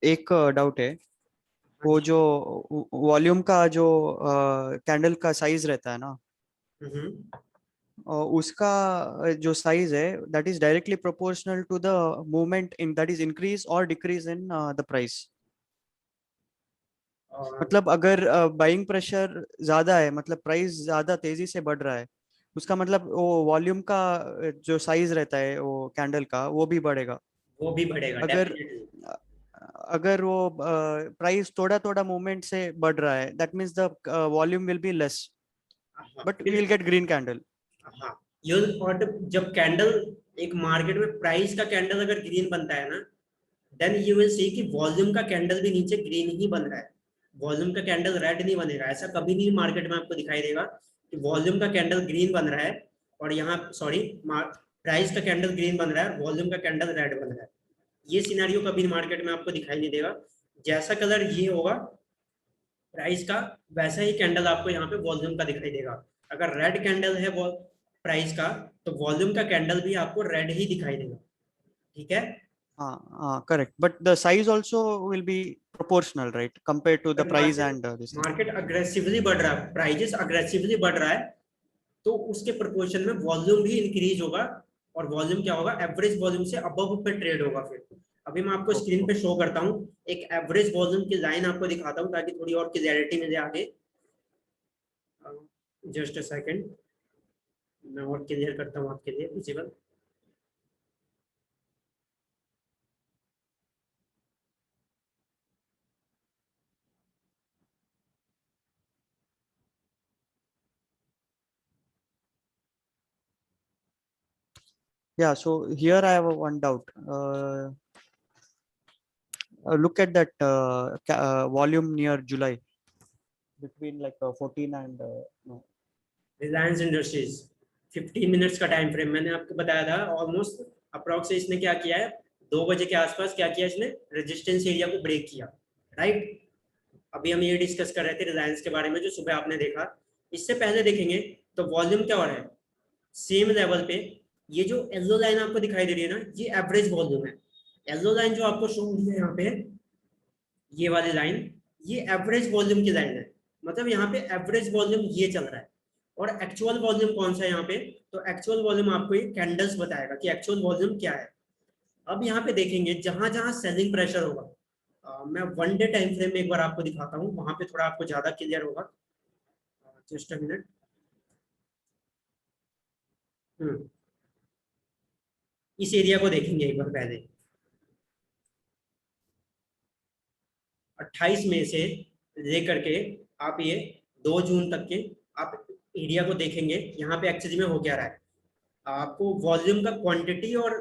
[SPEAKER 2] एक डाउट है,
[SPEAKER 1] हाँ
[SPEAKER 2] वो
[SPEAKER 1] जी।
[SPEAKER 2] जो वॉल्यूम का जो कैंडल का साइज रहता है ना,
[SPEAKER 1] हम्म।
[SPEAKER 2] उसका जो साइज है that is directly proportional to the movement in that is increase और डिक्रीज इन द प्राइस।
[SPEAKER 1] और
[SPEAKER 2] मतलब अगर बाइंग प्रेशर ज्यादा है, मतलब प्राइस ज्यादा तेजी से बढ़ रहा है, उसका मतलब वो वॉल्यूम का जो साइज रहता है वो कैंडल का वो भी बढ़ेगा।
[SPEAKER 1] वो भी बढ़ेगा
[SPEAKER 2] अगर
[SPEAKER 1] डेफिनेटली।
[SPEAKER 2] अगर वो प्राइस थोड़ा थोड़ा मूवमेंट से बढ़ रहा है, that means the volume will be less, but we will get green candle.
[SPEAKER 1] हाँ, ये और जब कैंडल एक मार्केट में प्राइस का कैंडल अगर ग्रीन बनता है ना, देन यू विल सी कि वॉल्यूम का कैंडल भी नीचे ग्रीन ही बन रहा है, वॉल्यूम का कैंडल रेड नहीं बनेगा। ऐसा कभी नहीं मार्केट में आपको दिखाई देगा कि वॉल्यूम का कैंडल ग्रीन बन रहा है और यहाँ सॉरी प्राइस का कैंडल ग्रीन बन रहा है, वॉल्यूम का कैंडल रेड बन रहा है। ये सिनेरियो कभी मार्केट में आपको दिखाई नहीं देगा। जैसा कलर ये होगा प्राइस का, वैसा ही कैंडल आपको यहाँ पे वॉल्यूम का दिखाई देगा। अगर रेड कैंडल है वो प्राइस का, तो वॉल्यूम का कैंडल भी आपको रेड ही दिखाई देगा, ठीक है।
[SPEAKER 2] हाँ हाँ, correct, but the size also will be proportional, right, compare to the
[SPEAKER 1] अगर
[SPEAKER 2] price
[SPEAKER 1] market
[SPEAKER 2] and this thing.
[SPEAKER 1] Market aggressively बढ़ रहा है, प्राइजेस अग्रेसिवली बढ़ रहा है, तो उसके प्रोपोर्शन में वॉल्यूम भी इंक्रीज होगा, और वॉल्यूम क्या होगा, एवरेज वॉल्यूम से अबव पे ट्रेड होगा। फिर अभी मैं आपको स्क्रीन पे शो करता हूँ, एक एवरेज वॉल्यूम की लाइन आपको दिखाता हूँ ताकि थोड़ी और क्लियरिटी मिले आगे। जस्ट अ सेकंड, मैं और क्लियर करता हूँ आपके लिए visible.
[SPEAKER 2] Yeah, so here I have one doubt. Look at that volume near July, between like 14 and no.
[SPEAKER 1] Reliance industries 15 minutes का टाइम फ्रेम मैंने आपको बताया था, ऑलमोस्ट अप्रोक्स इसने क्या किया है, 2 बजे के आसपास क्या किया इसने, रेजिस्टेंस एरिया को ब्रेक किया, राइट। अभी हम ये डिस्कस कर रहे थे रिलायंस के बारे में जो सुबह आपने देखा। इससे पहले देखेंगे तो वॉल्यूम क्या हो रहा है, सेम लेवल पे। ये जो येलो लाइन आपको दिखाई दे रही है ना, ये एवरेज वॉल्यूम है। येलो लाइन जो आपको शो हो रही है यहाँ पे, ये वाली लाइन, ये एवरेज वॉल्यूम की लाइन है। मतलब यहाँ पे एवरेज वॉल्यूम ये चल रहा है, और एक्चुअल वॉल्यूम कौन सा है यहाँ पे, तो एक्चुअल वॉल्यूम आपको ये कैंडल्स बताएगा कि एक्चुअल वॉल्यूम क्या है। अब यहाँ पे देखेंगे जहां जहां सेलिंग प्रेशर होगा, मैं 1 डे टाइम फ्रेम में एक बार आपको दिखाता हूँ, वहां पे थोड़ा आपको ज्यादा क्लियर होगा। Just a minute. इस एरिया को देखेंगे एक बार पहले। 28 मई से लेकर के आप ये 2 जून तक के आप एरिया को देखेंगे, यहाँ पे एक्चुअली में हो क्या रहा है। आपको वॉल्यूम का क्वांटिटी और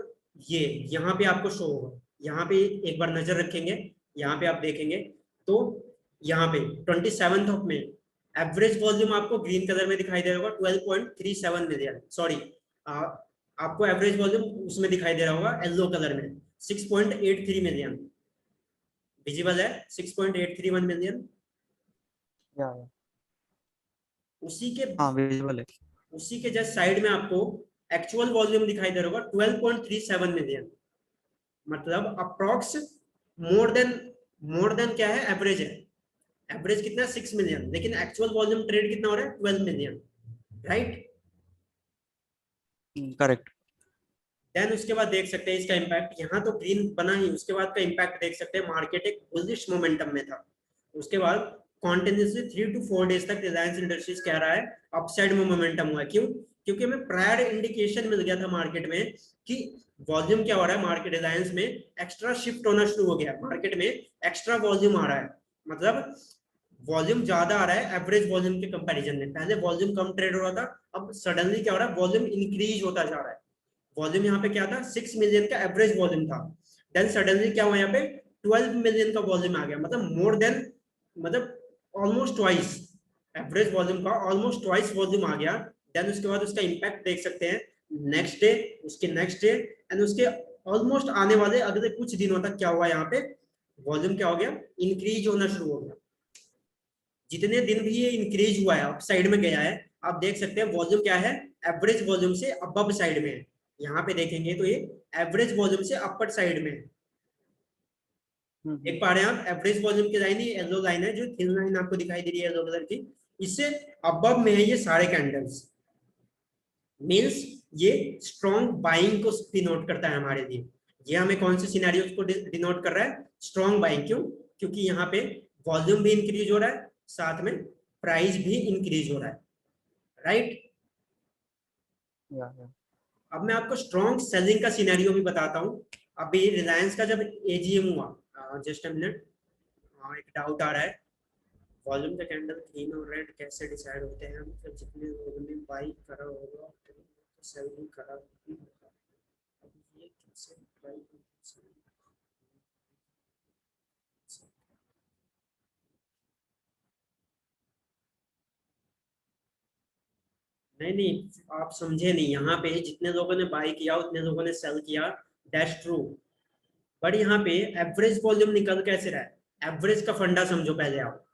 [SPEAKER 1] ये यहाँ पे आपको शो होगा। यहाँ पे एक बार नजर रखेंगे, यहाँ पे आप देखेंगे तो यहाँ पे 27 ऑफ मई एवरेज वॉल्यूम आपको ग्रीन कलर में दिखाई दे रहा होगा 12.37 मिलियन, सॉरी आपको एवरेज वॉल्यूम उसमें दिखाई दे रहा होगा येलो कलर में 6.83 मिलियन विजिबल है, 6.831 मिलियन। उसी के
[SPEAKER 2] हाँ विजिबल है।
[SPEAKER 1] उसी के जस्ट साइड में आपको एक्चुअल वॉल्यूम दिखाई दे रहा होगा 12.37 मिलियन, मतलब अप्रॉक्स मोर देन क्या है, एवरेज है। एवरेज कितना है 6 मिलियन, लेकिन एक्चुअल वॉल्यूम ट्रेड कितना हो रहा है 12 मिलियन, राइट।
[SPEAKER 2] करेक्ट।
[SPEAKER 1] देन उसके बाद देख सकते हैं इसका इम्पैक्ट, यहाँ तो ग्रीन बना ही, उसके बाद का इम्पैक्ट देख सकते हैं, मार्केट एक बुलिश मोमेंटम में था। उसके बाद कॉन्टिन्यूसली 3 to 4 डेज तक रिलायंस इंडस्ट्रीज कह रहा है अपसाइड में मोमेंटम हुआ है। क्यों? क्योंकि हमें प्रायर इंडिकेशन मिल गया था मार्केट में कि वॉल्यूम क्या हो रहा है, मार्केट रिलायंस में एक्स्ट्रा शिफ्ट होना शुरू हो गया, मार्केट में एक्स्ट्रा वॉल्यूम आ रहा है, मतलब वॉल्यूम ज्यादा आ रहा है एवरेज वॉल्यूम के कंपैरिजन में। पहले वॉल्यूम कम ट्रेड हो रहा था, अब सडनली क्या हो रहा है, वॉल्यूम इंक्रीज होता जा रहा है। वॉल्यूम यहाँ पे क्या था 6 मिलियन का एवरेज वॉल्यूम था, देन सडनली क्या हुआ यहाँ पे 12 मिलियन का वॉल्यूम आ गया, मतलब मोर देन, मतलब ऑलमोस्ट ट्वाइस एवरेज वॉल्यूम का, ऑलमोस्ट ट्वाइस वॉल्यूम आ गया। देन उसके बाद उसका इंपैक्ट देख सकते हैं नेक्स्ट डे, उसके नेक्स्ट डे एंड उसके ऑलमोस्ट आने वाले अगले कुछ दिनों तक क्या हुआ, यहाँ पे वॉल्यूम क्या हो गया, इंक्रीज होना शुरू हो गया। जितने दिन भी ये इंक्रीज हुआ है अप साइड में गया है, आप देख सकते हैं वॉल्यूम क्या है, एवरेज वॉल्यूम से अबव साइड में है। यहाँ पे देखेंगे तो ये एवरेज वॉल्यूम से अपर साइड में है। देख पा रहे हैं आप एवरेज वॉल्यूम की लाइन, ये येलो लाइन है जो थिन लाइन आपको दिखाई दे रही है येलो कलर की, इससे अबव में है ये सारे कैंडल्स, मींस ये स्ट्रॉन्ग बाइंग को डिनोट करता है हमारे लिए। ये हमें कौन से सिनेरियोस को डिनोट कर रहा है, स्ट्रॉन्ग बाइंग। क्यों? क्योंकि यहाँ पे वॉल्यूम भी इंक्रीज हो रहा है, साथ में प्राइस भी इंक्रीज हो रहा है, राइट। अब मैं आपको स्ट्रॉन्ग सेलिंग का सिनेरियो भी बताता हूँ। अभी रिलायंस का जब एजीएम हुआ, जस्ट अ मिनट, एक डाउट आ रहा है, वॉल्यूम का कैंडल ग्रीन और रेड कैसे डिसाइड होते हैं, मतलब जितने लोगों ने बाई करा होगा तो सेलिंग करा भी होगा। अब ये कैसे बाई, नहीं नहीं आप समझे नहीं, यहाँ पे जितने लोगों ने बाई किया उतने लोगों ने सेल किया, दैट्स ट्रू, बट यहाँ पे एवरेज वॉल्यूम निकल कैसे रहा है, एवरेज का फंडा समझो पहले आप।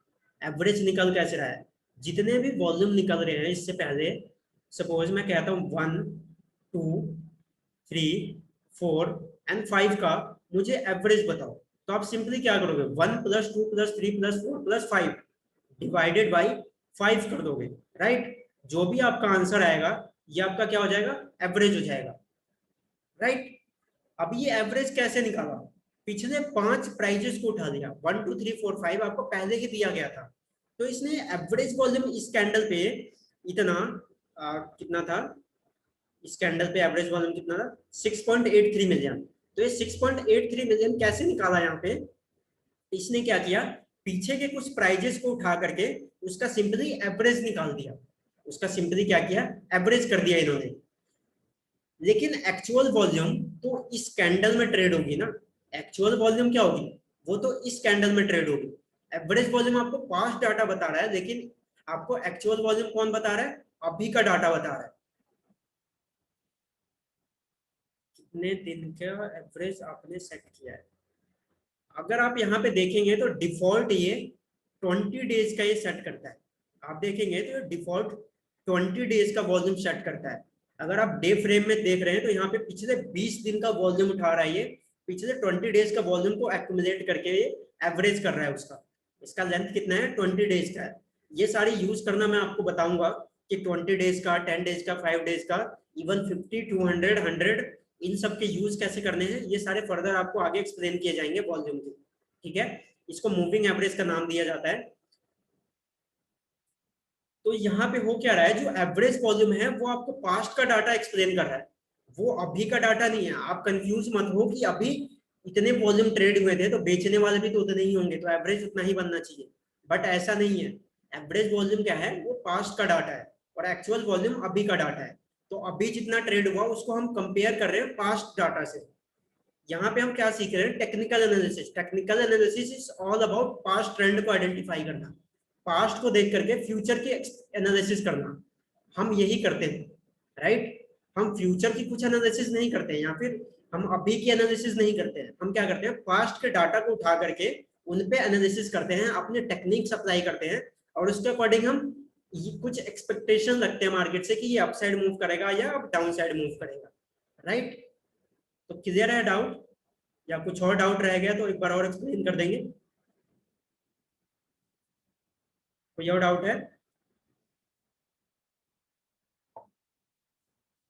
[SPEAKER 1] एवरेज निकल कैसे रहा है, जितने भी वॉल्यूम निकल रहे हैं इससे पहले, सपोज मैं कहता हूँ 1 2 3 4 एंड 5 का मुझे एवरेज बताओ, तो आप सिंपली क्या करोगे, 1 + 2 + 3 + 4 + 5 डिवाइडेड बाई 5 कर दोगे, राइट। जो भी आपका आंसर आएगा ये आपका क्या हो जाएगा, एवरेज हो जाएगा, राइट। अब ये एवरेज कैसे निकाला, पिछले 5 प्राइजेस को उठा लिया, 1 2 3 4 5 आपको पहले ही दिया गया था, तो इसने एवरेज वॉल्यूम इस कैंडल पे इतना कितना था, इस कैंडल पे एवरेज वॉल्यूम कितना था 6.83 मिलियन। तो ये 6.83 मिलियन कैसे निकाला, यहाँ पे इसने क्या किया, पीछे के कुछ प्राइजेस को उठा करके उसका सिंपली एवरेज निकाल दिया, उसका सिंपली क्या किया, एवरेज कर दिया इन्होंने। लेकिन एक्चुअल वॉल्यूम तो इस कैंडल में ट्रेड होगी ना, एक्चुअल वॉल्यूम क्या होगी, वो तो इस कैंडल में ट्रेड होगी। एवरेज वॉल्यूम आपको पास्ट डाटा बता रहा है, लेकिन आपको एक्चुअल वॉल्यूम कौन बता रहा है, अभी का डाटा बता रहा है। कितने दिन का एवरेज आपने सेट किया है, अगर आप यहाँ पे देखेंगे तो डिफॉल्ट ये 20 डेज का ये सेट करता है। आप देखेंगे तो डिफॉल्ट 20 डेज का वॉल्यूम सेट करता है। अगर आप डे फ्रेम में देख रहे हैं तो यहाँ पे पिछले 20 दिन का वॉल्यूम उठा रहा है, ये पिछले 20 डेज का वॉल्यूम को एक्यूमुलेट करके एवरेज कर रहा है उसका। इसका लेंथ कितना है, 20 डेज का है। ये सारी यूज करना मैं आपको बताऊंगा कि 20 डेज का, 10 डेज का, 5 डेज का, इवन 50, 200, 100, इन सब के यूज कैसे करने हैं, ये सारे फर्दर आपको आगे एक्सप्लेन किए जाएंगे वॉल्यूम के, ठीक है। इसको मूविंग एवरेज का नाम दिया जाता है। तो यहाँ पे हो क्या रहा है, जो एवरेज वॉल्यूम है वो आपको पास्ट का डाटा एक्सप्लेन कर रहा है, वो अभी का डाटा नहीं है। आप कंफ्यूज मत हो कि अभी इतने वॉल्यूम ट्रेड हुए थे तो बेचने वाले भी तो उतने ही होंगे, तो एवरेज उतना ही बनना चाहिए, बट ऐसा नहीं है। एवरेज वॉल्यूम क्या है, वो पास्ट का डाटा है और एक्चुअल वॉल्यूम अभी का डाटा है। तो अभी जितना ट्रेड हुआ उसको हम कंपेयर कर रहे हैं पास्ट डाटा से। यहाँ पे हम क्या सीख रहे हैं, technical analysis. Technical analysis is all about past trend को आइडेंटिफाई करना, पास्ट को देख करके फ्यूचर की एनालिसिस करना। हम यही करते हैं, राइट। हम फ्यूचर की कुछ एनालिसिस नहीं करते हैं, या फिर हम अभी की एनालिसिस नहीं करते हैं। हम क्या करते हैं, पास्ट के डाटा को उठा करके उन पे एनालिसिस करते हैं, अपने टेक्निक्स अप्लाई करते हैं और उसके अकॉर्डिंग हम कुछ एक्सपेक्टेशन रखते हैं मार्केट से कि ये अपसाइड मूव करेगा या डाउन साइड मूव करेगा, राइट। तो क्लियर है डाउट, या कुछ और डाउट रह गया तो एक बार और एक्सप्लेन कर देंगे। कोई और डाउट है?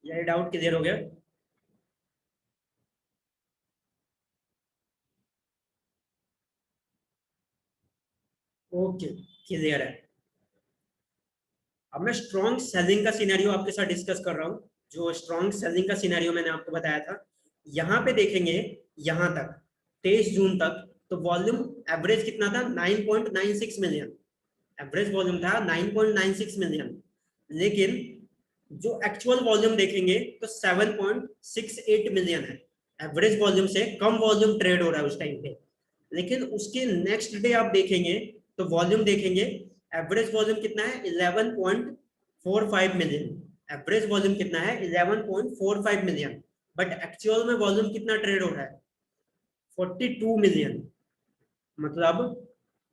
[SPEAKER 1] ये डाउट क्लियर हो गया? ओके, क्लियर है। अब मैं स्ट्रॉन्ग सेलिंग का सिनेरियो आपके साथ डिस्कस कर रहा हूँ। जो स्ट्रॉन्ग सेलिंग का सिनेरियो मैंने आपको बताया था, यहाँ पे देखेंगे, यहाँ तक 23 जून तक तो वॉल्यूम एवरेज कितना था, 9.96 मिलियन। एवरेज वॉल्यूम था 9.96 मिलियन, लेकिन जो एक्चुअल वॉल्यूम देखेंगे तो 7.68 मिलियन है। एवरेज वॉल्यूम से कम वॉल्यूम ट्रेड हो रहा है उस टाइम पे। लेकिन उसके नेक्स्ट डे आप देखेंगे तो वॉल्यूम देखेंगे, एवरेज वॉल्यूम कितना है, 11.45 मिलियन। एवरेज वॉल्यूम कितना है, 11.45 मिलियन, बट एक्चुअल में वॉल्यूम कितना ट्रेड हो रहा है, 42 मिलियन। मतलब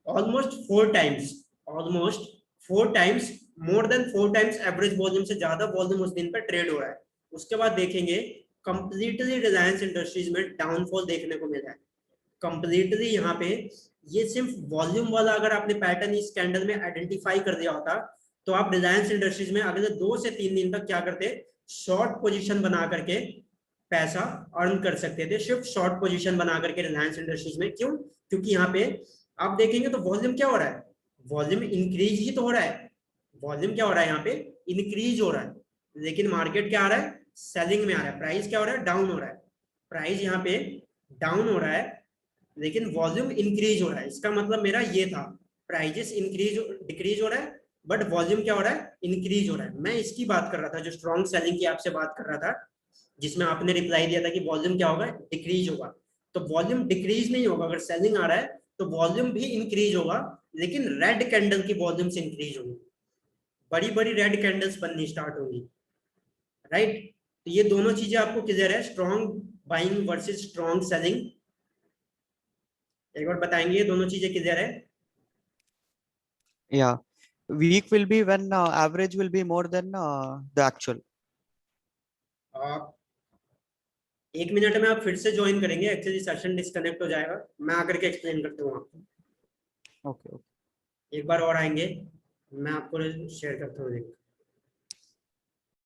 [SPEAKER 1] almost 4 times, almost 4 times, more than 4 times average volume से ज्यादा वॉल्यूम उस दिन पर ट्रेड हो रहा है। उसके बाद देखेंगे कंप्लीटली रिलायंस इंडस्ट्रीज में डाउनफॉल देखने को मिला है, कंप्लीटली। यहाँ पे ये सिर्फ वॉल्यूम वाला अगर आपने पैटर्न इस कैंडल में आइडेंटिफाई कर दिया होता तो आप रिलायंस इंडस्ट्रीज में अगले 2 से 3 दिन तक क्या करते, शॉर्ट पोजीशन बना करके पैसा अर्न कर सकते थे, सिर्फ शॉर्ट पोजीशन बना करके रिलायंस इंडस्ट्रीज में। क्यों? क्योंकि यहाँ पे आप देखेंगे तो वॉल्यूम क्या हो रहा है, वॉल्यूम इंक्रीज ही तो हो रहा है। वॉल्यूम क्या हो रहा है, यहाँ पे इंक्रीज हो रहा है, लेकिन मार्केट क्या आ रहा है, सेलिंग में आ रहा है। प्राइस क्या हो रहा है, डाउन हो रहा है। प्राइस यहाँ पे डाउन हो रहा है लेकिन वॉल्यूम इंक्रीज हो रहा है। इसका मतलब मेरा ये था, प्राइजेस इंक्रीज डिक्रीज हो रहा है बट वॉल्यूम क्या हो रहा है, इंक्रीज हो रहा है। मैं इसकी बात कर रहा था, जो स्ट्रॉन्ग सेलिंग की आपसे बात कर रहा था, जिसमें आपने रिप्लाई दिया था कि वॉल्यूम क्या होगा, डिक्रीज होगा। तो वॉल्यूम डिक्रीज नहीं होगा, अगर सेलिंग आ रहा है तो वॉल्यूम भी इंक्रीज होगा, लेकिन रेड कैंडल की वॉल्यूम से इंक्रीज होगी, बड़ी बड़ी रेड कैंडल्स बननी स्टार्ट होगी, राइट। तो ये दोनों चीजें आपको क्लियर है, strong buying versus strong selling. एक बार बताएंगे, ये दोनों चीजें क्लियर है?
[SPEAKER 2] Yeah, weak will be when average will be more than the actual.
[SPEAKER 1] आप 1 मिनट में आप फिर से ज्वाइन करेंगे, एक्चुअली सेशन डिस्कनेक्ट हो जाएगा, मैं आकर के एक्सप्लेन करता हूँ आपको।
[SPEAKER 2] Okay.
[SPEAKER 1] एक बार और आएंगे, मैं आपको शेयर करता हूँ लिंक।